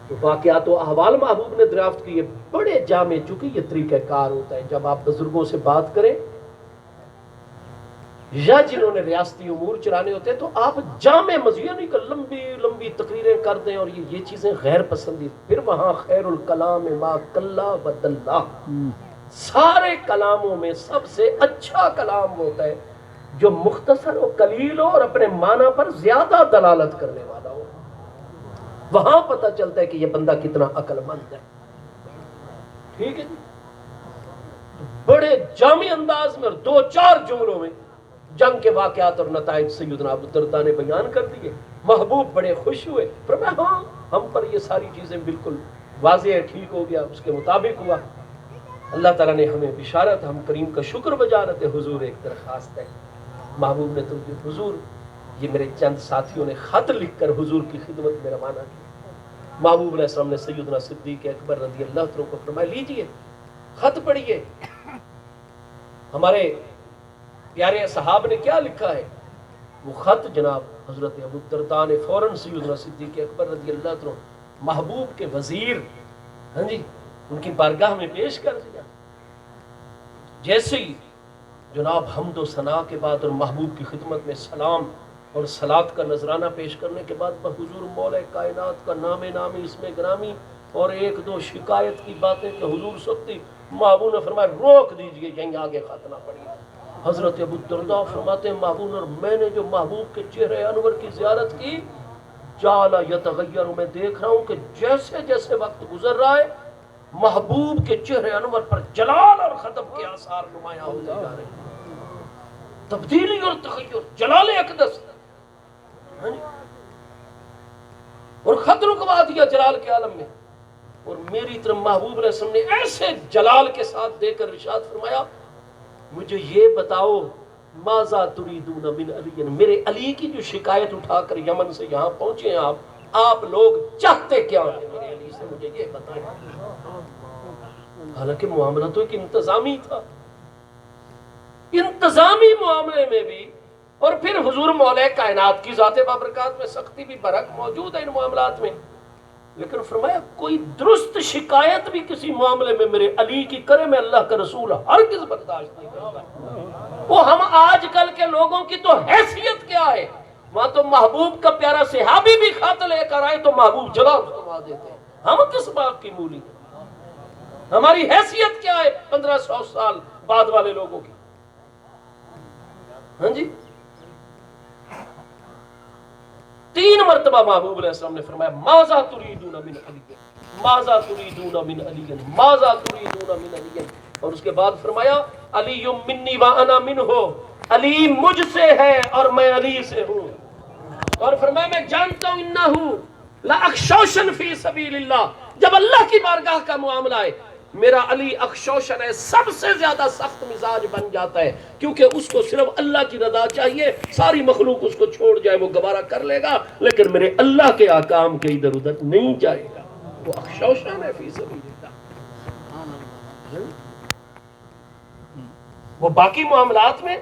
تو واقعات و احوال محبوب نے دریافت کیے بڑے جامع، چونکہ یہ طریقہ کار ہوتا ہے جب آپ بزرگوں سے بات کریں یا جنہوں نے ریاستی امور چلانے ہوتے ہیں تو آپ جامع مضمون نہیں کہ لمبی لمبی تقریریں کر دیں، اور یہ چیزیں غیر پسندی. پھر وہاں خیر الکلام ما کلا و دلہ، سارے کلاموں میں سب سے اچھا کلام ہوتا ہے جو مختصر و قلیل ہو اور اپنے معنی پر زیادہ دلالت کرنے والا ہو. وہاں پتہ چلتا ہے کہ یہ بندہ کتنا عقل مند ہے. ٹھیک ہے جی. بڑے جامع انداز میں اور 2-4 جملوں میں جنگ کے واقعات اور نتائج سیدنا ابو الدرداء نے بیان کر دیے. محبوب بڑے خوش ہوئے، فرمایا ہاں ہم پر یہ ساری چیزیں بالکل واضح ہے، ٹھیک ہو گیا، اس کے مطابق ہوا. اللہ تعالیٰ نے ہمیں بشارت، ہم کریم کا شکر بجا رہے تھے. حضور ایک درخواست ہے. محبوب نے تو حضور، یہ میرے چند ساتھیوں نے خط لکھ کر حضور کی خدمت میں روانہ کیا. محبوب علیہ السلام نے سیدنا صدیق اکبر رضی اللہ عنہ کو فرمایا لیجئے خط پڑھیے. ہمارے پیارے صحاب نے کیا لکھا ہے؟ وہ خط جناب حضرت ابو الدرداء نے فوراً سیدنا صدیق اکبر رضی اللہ عنہ محبوب کے وزیر ان کی بارگاہ میں پیش کر دیا. جیسے ہی جناب حمد و ثنا کے بعد اور محبوب کی خدمت میں سلام اور صلات کا نذرانہ پیش کرنے کے بعد حضور مولا کائنات کا نام نامی اس میں گرامی اور 1-2 شکایت کی باتیں کہ حضور سکتی، محبوب نے فرمایا روک دیجئے، یہیں آگے خط نہ پڑھیے. حضرت ابو الدرداء فرماتے ہیں محبوب، اور میں نے جو محبوب کے چہرے انور کی زیارت کی، جعل یتغیر، میں دیکھ رہا ہوں کہ جیسے جیسے وقت گزر رہا ہے محبوب کے چہرے انور پر جلال اور خطب کے آثار نمایاں ہوتے جا رہے ہیں. تبدیلی اور تغیر، جلال اقدس. اور خط رکوا دیا جلال کے عالم میں. اور میری طرف محبوب علیہ السلام نے ایسے جلال کے ساتھ دے کر ارشاد فرمایا مجھے یہ بتاؤ ماذا تریدون من علی، میرے علی کی جو شکایت اٹھا کر یمن سے یہاں پہنچے ہیں آپ لوگ چاہتے کیا ہیں میرے علی سے، مجھے یہ بتائیں. حالانکہ معاملہ تو ایک انتظامی تھا، انتظامی معاملے میں بھی. اور پھر حضور مولا کائنات کی ذات بابرکات میں سختی بھی برحق موجود ہے ان معاملات میں، لیکن فرمایا کوئی درست شکایت بھی کسی معاملے میں میرے علی کی کرے میں اللہ کا رسول ہرگز برداشت نہیں کرتا. وہ ہم آج کل کے لوگوں کی تو حیثیت کیا ہے، وہاں تو محبوب کا پیارا صحابی بھی خط لے کر آئے تو محبوب جواب فرما دیتے ہیں. ہم کس بات کی مولی، ہماری حیثیت کیا ہے 1500 سال بعد والے لوگوں کی. ہاں جی 3 مرتبہ محبوب علیہ السلام نے فرمایا ماذا تریدون من علی، ماذا تریدون من علی، ماذا تریدون من علی. اور اس کے بعد فرمایا علی منی وانا منہ، علی مجھ سے ہے اور میں علی سے ہوں. اور فرمایا میں جانتا ہوں انہ لاخشوشن فی سبیل اللہ، جب اللہ کی بارگاہ کا معاملہ ہے میرا علی اخشوشن ہے، سب سے زیادہ سخت مزاج بن جاتا ہے، کیونکہ اس کو صرف اللہ کی رضا چاہیے، ساری مخلوق اس کو چھوڑ جائے وہ گوارا کر لے گا، لیکن میرے اللہ کے احکام کے ادھر ادھر نہیں جائے گا. وہ اخشوشن ہے فی سبیل اللہ. وہ باقی معاملات میں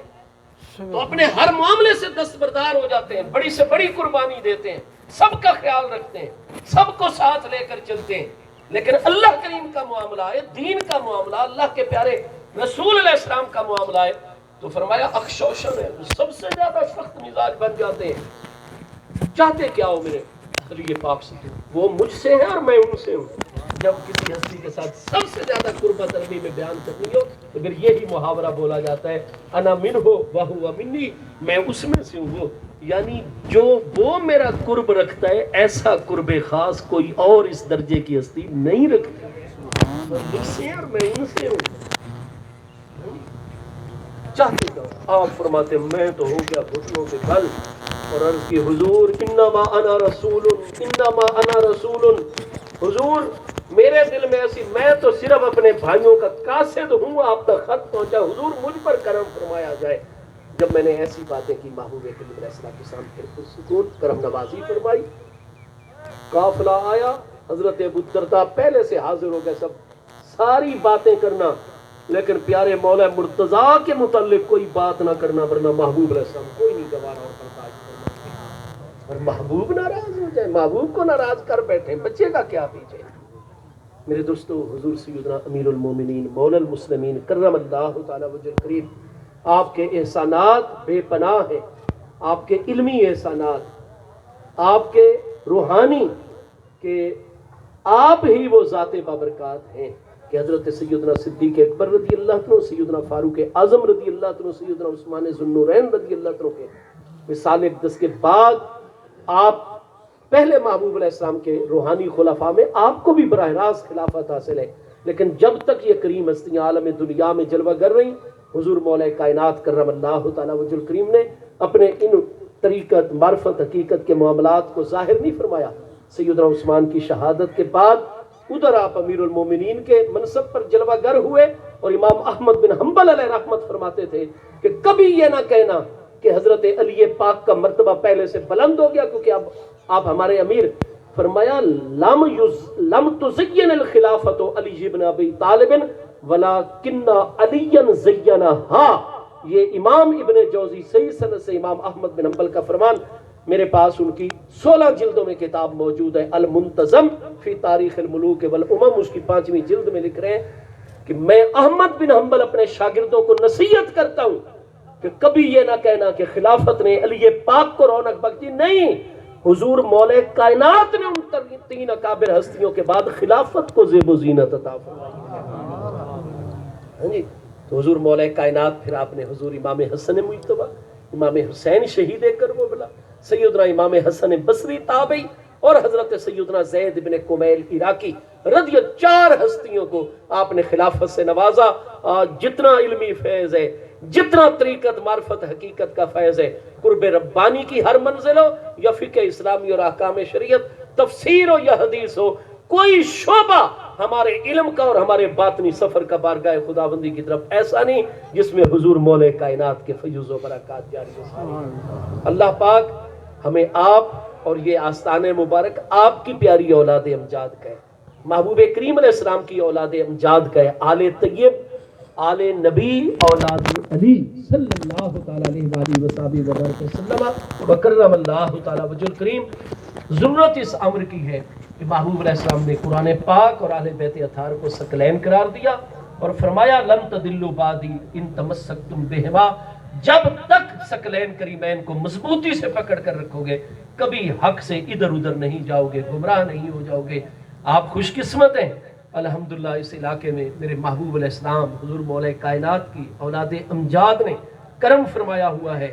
تو اپنے ہر معاملے سے دستبردار ہو جاتے ہیں، بڑی سے بڑی قربانی دیتے ہیں، سب کا خیال رکھتے ہیں، سب کو ساتھ لے کر چلتے ہیں. لیکن اللہ کریم کا معاملہ ہے، دین کا معاملہ، اللہ کے پیارے رسول علیہ السلام کا معاملہ ہے تو فرمایا اخشوشن ہے، سب سے زیادہ سخت مزاج بن جاتے ہیں. چاہتے کیا ہو میرے علی پاک سے، وہ مجھ سے ہیں اور میں ان سے ہوں. جب کسی ہستی کے ساتھ سب سے زیادہ قربت عربی میں بیان کرنی ہو تو پھر یہی محاورہ بولا جاتا ہے انا منہ وہو منی، میں اس میں سے ہوں وہ، یعنی جو وہ میرا قرب رکھتا ہے ایسا قرب خاص کوئی اور اس درجے کی ہستی نہیں رکھتی. مجھ سے اور میں ان سے ہوں. چاہتے کیا آپ فرماتے میں تو ہو گیا گھٹنوں کے بل اور عرض کی حضور انما انا رسول، انما انا رسول. حضور میرے دل میں ایسی، میں تو صرف اپنے بھائیوں کا قاصد ہوں، آپ تک خط پہنچا، حضور مجھ پر کرم فرمایا جائے. جب میں نے ایسی باتیں کی محبوب کریم علیہ الصلوۃ والسلام پھر سکون کرم نوازی فرمائی. قافلہ آیا، حضرت ابو الدرداء پہلے سے حاضر ہو گئے، سب ساری باتیں کرنا لیکن پیارے مولا مرتضیٰ کے متعلق کوئی بات نہ کرنا، ورنہ محبوب علیہ السلام کوئی نہیں گوارا اور برداشت کرنا. اور محبوب ناراض ہو جائے، محبوب کو ناراض کر بیٹھے، بچے کا کیا پیچھے۔ میرے دوستو، حضور سیدنا امیر المومنین مولا المسلمین کرم اللہ تعالی وجہ الکریم، آپ کے احسانات بے پناہ ہیں، آپ کے علمی احسانات، آپ کے روحانی، کہ آپ ہی وہ ذات بابرکات ہیں کہ حضرت سیدنا صدیق اکبر رضی اللہ عنہ، سیدنا فاروق اعظم رضی اللہ عنہ، سیدنا عثمان ذو النورین رضی اللہ عنہ کے وصال اقدس کے بعد آپ پہلے محبوب علیہ السلام کے روحانی خلفاء میں آپ کو بھی براہ راست خلافت حاصل ہے، لیکن جب تک یہ کریم ہستیاں عالم دنیا میں جلوہ گر رہی، حضور مولا کائنات کرم اللہ تعالی وجہ الکریم نے اپنے ان طریقت، معرفت، حقیقت کے معاملات کو ظاہر نہیں فرمایا۔ سیدنا عثمان کی شہادت کے بعد ادھر آپ امیر المومنین کے منصب پر جلوہ گر ہوئے، اور امام احمد بن حنبل علیہ رحمت فرماتے تھے کہ کبھی یہ نہ کہنا کہ حضرت علی پاک کا مرتبہ پہلے سے بلند ہو گیا کیونکہ اب آپ ہمارے امیر۔ فرمایا لم تزین الخلافت علی بن ابی طالب ولکن علی زینہا۔ یہ امام ابن جوزی صحیح سند سے امام احمد بن حنبل کا فرمان، میرے پاس ان کی 16 جلدوں میں کتاب موجود ہے، المنتظم فی تاریخ الملوک والامم، اس کی 5ویں جلد میں لکھ رہے ہیں کہ میں احمد بن حنبل اپنے شاگردوں کو نصیحت کرتا ہوں کہ کبھی یہ نہ کہنا کہ خلافت نے علی پاک کو رونق بخشی، نہیں، حضور مولا کائنات نے ان 3 اکابر ہستیوں کے بعد خلافت کو زیب و زینت عطا فرمائی۔ ہاں جی، تو حضور مولا کائنات، پھر آپ نے حضور امام حسن مجتبی، امام حسین شہید کربلا، سیدنا امام حسن بصری تابعی، اور حضرت سیدنا زید بن کمیل عراقی رضی 4 ہستیوں کو آپ نے خلافت سے نوازا۔ جتنا علمی فیض ہے، جتنا طریقت، معرفت، حقیقت کا فیض ہے، قرب ربانی کی ہر منزل ہو، یا فقہ اسلامی اور احکام شریعت، تفسیر ہو یا حدیث ہو، کوئی شعبہ ہمارے علم کا اور ہمارے باطنی سفر کا بارگاہ خداوندی کی طرف ایسا نہیں جس میں حضور مولا کائنات کے فیوز و برکات جاری ہو۔ اللہ پاک ہمیں آپ اور یہ آستان مبارک آپ کی پیاری اولاد امجاد کا ہے، محبوب کریم علیہ السلام کی اولاد امجاد کا ہے، آل طیب، آل نبی، اولاد علی صلی اللہ تعالی علیہ وآلہ وصحبہ وبارک وسلم وکرم اللہ تعالی وجہ الکریم۔ ضرورت اس امر کی ہے کہ محبوب علیہ السلام نے قرآن پاک اور اہل بیت اطہار کو ثقلین قرار دیا اور فرمایا لن تضلوا بعدی ان تمسکتم بہما، جب تک ثقلین کریمین کو مضبوطی سے پکڑ کر رکھو گے کبھی حق سے ادھر ادھر نہیں جاؤ گے، گمراہ نہیں ہو جاؤ گے۔ آپ خوش قسمت ہیں الحمدللہ، اس علاقے میں میرے محبوب علیہ السلام حضور مولا کائنات کی اولاد امجاد نے کرم فرمایا ہوا ہے۔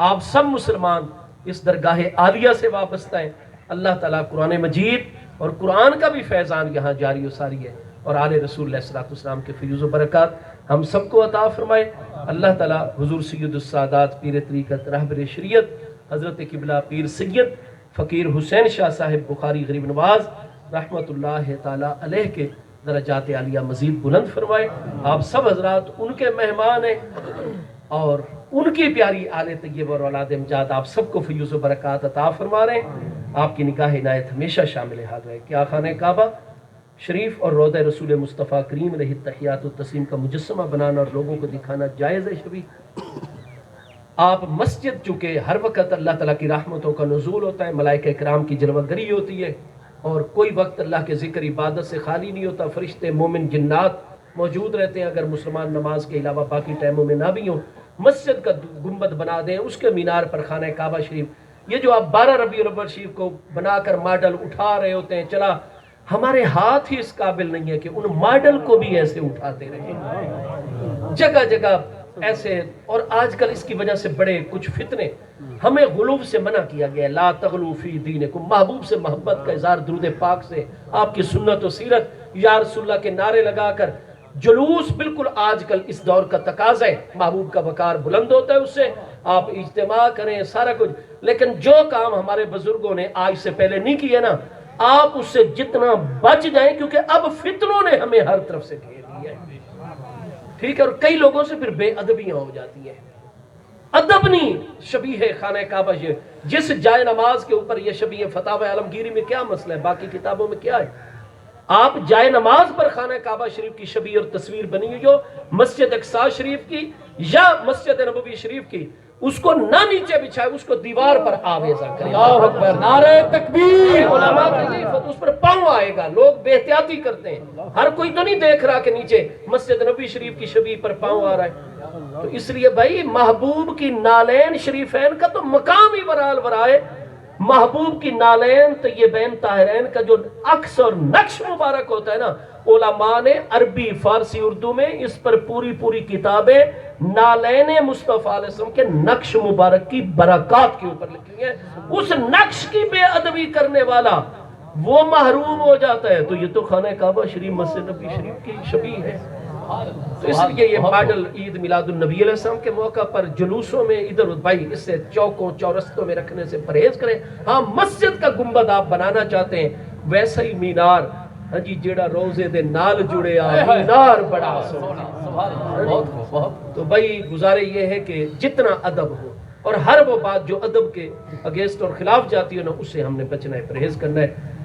آپ سب مسلمان اس درگاہ عالیہ سے وابستہ ہیں۔ اللہ تعالیٰ قرآن مجید اور قرآن کا بھی فیضان یہاں جاری و ساری ہے، اور آل رسول علیہ السلام کے فیوز و برکات ہم سب کو عطا فرمائے۔ اللہ تعالیٰ حضور سید السادات پیر طریقت رہبر شریعت حضرت قبلہ پیر سید فقیر حسین شاہ صاحب بخاری غریب نواز رحمت اللہ تعالیٰ علیہ کے درجات عالیہ مزید بلند فرمائے۔ آپ سب حضرات ان کے مہمان ہیں، اور ان کی پیاری آل طیب اور اولاد امجاد آپ سب کو فیوز و برکات عطا فرما رہے ہیں۔ آپ کی نگاہ عنایت ہمیشہ شامل حال رہے کہ خانہ کعبہ شریف اور روضہ رسول مصطفیٰ کریم علیہ التحیات والتسلیم کا مجسمہ بنانا اور لوگوں کو دکھانا جائز ہے شبی؟ آپ مسجد چونکہ ہر وقت اللہ تعالیٰ کی رحمتوں کا نزول ہوتا ہے، ملائکہ کرام کی جلوہ گری ہوتی ہے، اور کوئی وقت اللہ کے ذکر عبادت سے خالی نہیں ہوتا، فرشتے مومن جنات موجود رہتے ہیں، اگر مسلمان نماز کے علاوہ باقی ٹائموں میں نہ بھی ہوں۔ مسجد کا گنبد بنا دیں، اس کے مینار پر خانہ کعبہ شریف، یہ جو آپ 12 ربیع الاول شریف کو بنا کر ماڈل اٹھا رہے ہوتے ہیں، چلا ہمارے ہاتھ ہی اس قابل نہیں ہے کہ ان ماڈل کو بھی ایسے اٹھاتے رہیں، جگہ جگہ ایسے۔ اور آج کل اس کی وجہ سے بڑے کچھ فتنے، ہمیں غلو سے منع کیا گیا ہے، لا تغلو فی دینکم، محبوب سے محبت کا اظہار درود پاک سے، آپ کی سنت و سیرت، یا رسول اللہ کے نعرے لگا کر جلوس، بالکل آج کل اس دور کا تقاضا ہے، محبوب کا وقار بلند ہوتا ہے اس سے، آپ اجتماع کریں سارا کچھ، لیکن جو کام ہمارے بزرگوں نے آج سے پہلے نہیں کیے نا، آپ اس سے جتنا بچ جائیں، کیونکہ اب فتنوں نے ہمیں ہر طرف سے گھیر لیا ہے، ٹھیک ہے؟ اور کئی لوگوں سے پھر بے ادبیاں ہو جاتی ہیں۔ ادب نہیں شبیہ خانہ کعبہ، جس جائے نماز کے اوپر یہ شبیہ فتاوی عالمگیری میں کیا مسئلہ ہے، باقی کتابوں میں کیا ہے؟ آپ جائے نماز پر خانہ کعبہ شریف کی شبیہ اور تصویر بنی ہوئی ہو، مسجد اقصی شریف کی یا مسجد نبوی شریف کی، اس کو نہ نیچے بچھائے، اس کو دیوار پر آویزہ کرے۔ اللہ اکبر، نعرہ تکبیر۔ علماء کی اس پر پاؤں آئے گا، لوگ بے احتیاطی کرتے ہیں، ہر کوئی تو نہیں دیکھ رہا کہ نیچے مسجد نبی شریف کی شبیہ پر پاؤں آ رہا ہے۔ تو اس لیے بھائی محبوب کی نالین شریفین کا تو مقام ہی ورال ورائے، محبوب کی نالین طیبین طاہرین کا جو عکس اور نقش مبارک ہوتا ہے نا، علماء نے عربی فارسی اردو میں اس پر پوری کتابیں نالین مصطفیٰ علیہ السلام کے نقش مبارک کی برکات کے اوپر لکھی ہیں۔ اس نقش کی بے ادبی کرنے والا وہ محروم ہو جاتا ہے، تو یہ تو خانہ کعبہ شریف مسجد نبی شریف کی شبیہ ہے۔ تو اس لیے یہ ماڈل عید میلاد النبی علیہ السلام کے موقع پر جلوسوں میں ادھر بھائی اس سے چوکوں چورستوں میں رکھنے سے پرہیز کریں۔ ہاں مسجد کا گنبد آپ بنانا چاہتے ہیں، ویسا ہی مینار، ہاں جی جیڑا روزے دے نال جڑے مینار بڑا سونا۔ تو بھائی گزارے یہ ہے کہ جتنا ادب ہو اور ہر وہ بات جو ادب کے اگینسٹ اور خلاف جاتی ہے نا، اس سے ہم نے بچنا ہے، پرہیز کرنا ہے۔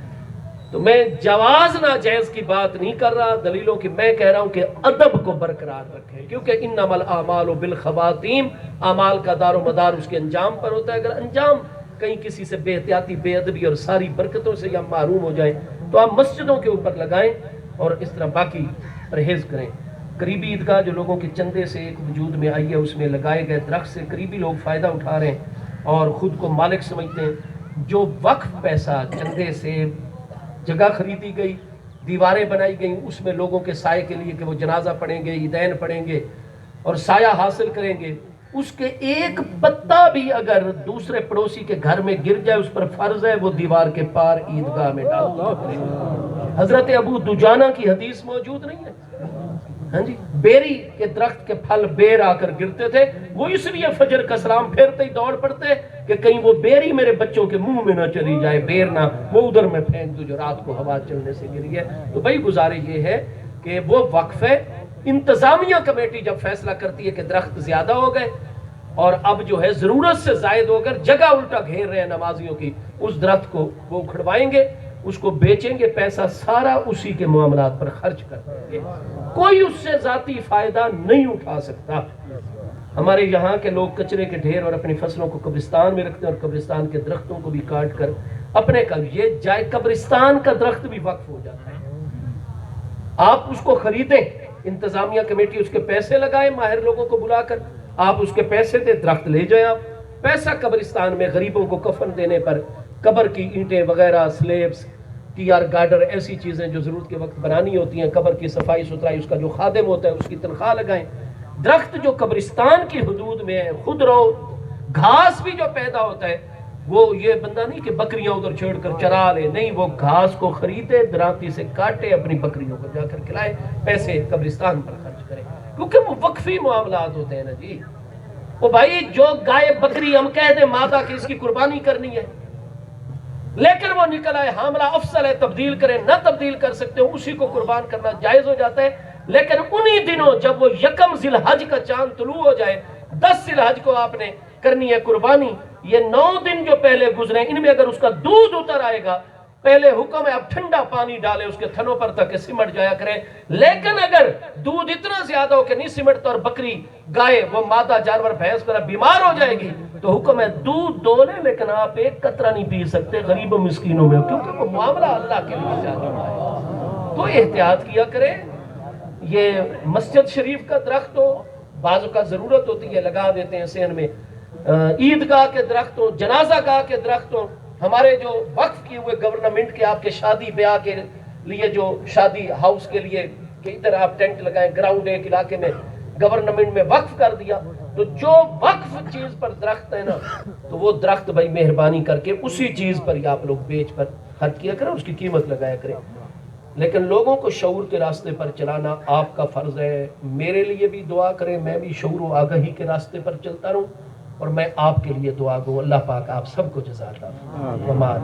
تو میں جواز ناجائز کی بات نہیں کر رہا، دلیلوں کی میں کہہ رہا ہوں کہ ادب کو برقرار رکھیں، کیونکہ انما الاعمال بالخواتیم، اعمال کا دار و مدار اس کے انجام پر ہوتا ہے۔ اگر انجام کہیں کسی سے بے احتیاطی، بے ادبی اور ساری برکتوں سے یا محروم ہو جائیں تو آپ مسجدوں کے اوپر لگائیں اور اس طرح باقی پرہیز کریں۔ قریبی عیدگاہ جو لوگوں کے چندے سے ایک وجود میں آئی ہے، اس میں لگائے گئے درخت سے قریبی لوگ فائدہ اٹھا رہے ہیں اور خود کو مالک سمجھتے ہیں۔ جو وقف پیسہ چندے سے جگہ خریدی گئی، دیواریں بنائی گئیں، اس میں لوگوں کے سائے کے لیے کہ وہ جنازہ پڑھیں گے، عیدین پڑھیں گے اور سایہ حاصل کریں گے، اس کے ایک پتا بھی اگر دوسرے پڑوسی کے گھر میں گر جائے اس پر فرض ہے وہ دیوار کے پار عیدگاہ میں ڈال دو۔ حضرت ابو دجانہ کی حدیث موجود نہیں ہے؟ ہاں جی، بیری کے درخت کے پھل بیر آ کر گرتے تھے، وہ اس لیے فجر کا سلام پھیرتے ہی دوڑ پڑتے کہ کہیں وہ بیری میرے بچوں کے منہ میں نہ چلی جائے، بیر نہ وہ ادھر میں پھینک دو جو رات کو ہوا چلنے سے گری ہے۔ تو بھائی گزارے یہ ہے کہ وہ وقف ہے، انتظامیہ کمیٹی جب فیصلہ کرتی ہے کہ درخت زیادہ ہو گئے اور اب جو ہے ضرورت سے زائد ہو کر جگہ الٹا گھیر رہے ہیں نمازیوں کی، اس درخت کو وہ اکھڑوائیں گے، اس کو بیچیں گے، پیسہ سارا اسی کے معاملات پر خرچ کر دیں گے، کوئی اس سے ذاتی فائدہ نہیں اٹھا سکتا۔ ہمارے یہاں کے لوگ کچرے کے ڈھیر اور اپنی فصلوں کو قبرستان میں رکھتے ہیں اور قبرستان کے درختوں کو بھی کاٹ کر اپنے یہ جائے قبرستان کا درخت بھی وقف ہو جاتا ہے۔ آپ اس کو خریدیں، انتظامیہ کمیٹی اس کے پیسے لگائے، ماہر لوگوں کو بلا کر آپ اس کے پیسے دے، درخت لے جائیں، آپ پیسہ قبرستان میں غریبوں کو کفن دینے پر قبر کی اینٹیں وغیرہ، سلیبس، ٹی آر گارڈر، ایسی چیزیں جو ضرورت کے وقت بنانی ہوتی ہیں، قبر کی صفائی ستھرائی، اس کا جو خادم ہوتا ہے اس کی تنخواہ لگائیں۔ درخت جو قبرستان کی حدود میں ہے، خود رو گھاس بھی جو پیدا ہوتا ہے، وہ یہ بندہ نہیں کہ بکریاں ادھر چھوڑ کر چرا لے، نہیں، وہ گھاس کو خریدے، دراتی سے کاٹے، اپنی بکریوں کو جا کر کھلائے، پیسے قبرستان پر خرچ کرے، کیونکہ وہ وقفی معاملات ہوتے ہیں نا جی۔ وہ بھائی جو گائے بکری ہم کہہ دیں مادہ کی اس کی قربانی کرنی ہے، لیکن وہ نکل آئے حاملہ افضل ہے، تبدیل کریں، نہ تبدیل کر سکتے ہو، اسی کو قربان کرنا جائز ہو جاتا ہے۔ لیکن انہی دنوں جب وہ یکم ذی الحج کا چاند طلوع ہو جائے، 10 ذی الحج کو آپ نے کرنی ہے قربانی، یہ 9 دن جو پہلے گزرے ان میں اگر اس کا دودھ اتر آئے گا، پہلے حکم ہے آپ ٹھنڈا پانی ڈالیں اس کے تھنوں پر تک سمٹ جایا کریں، لیکن اگر دودھ اتنا زیادہ ہو کہ نہیں سمٹتا اور بکری، گائے، وہ مادہ جانور بھینس پر بیمار ہو جائے گی تو حکم ہے دودھ دو لیں، لیکن آپ ایک قطرہ نہیں پی سکتے غریب و مسکینوں میں، کیونکہ وہ معاملہ اللہ کے لیے جا چکا ہے۔ تو احتیاط کیا کریں۔ یہ مسجد شریف کا درخت ہو، بعض کا ضرورت ہوتی ہے لگا دیتے ہیں سین میں، عیدگاہ کے درخت ہو، جنازہ گاہ کے درخت ہو، ہمارے جو وقف کیے ہوئے گورنمنٹ کے آپ کے شادی بیاہ کے لیے جو شادی ہاؤس کے لیے کہ ادھر آپ ٹینٹ لگائیں، گراؤنڈ ایک علاقے میں گورنمنٹ میں وقف کر دیا، تو جو وقف چیز پر درخت ہے نا، تو وہ درخت بھائی مہربانی کر کے اسی چیز پر ہی آپ لوگ بیچ پر خرچ کیا کریں، اس کی قیمت لگایا کریں۔ لیکن لوگوں کو شعور کے راستے پر چلانا آپ کا فرض ہے۔ میرے لیے بھی دعا کریں، میں بھی شعور و آگہی کے راستے پر چلتا رہوں، اور میں آپ کے لیے دعا گو، اللہ پاک آپ سب کو جزا عطا فرمائے۔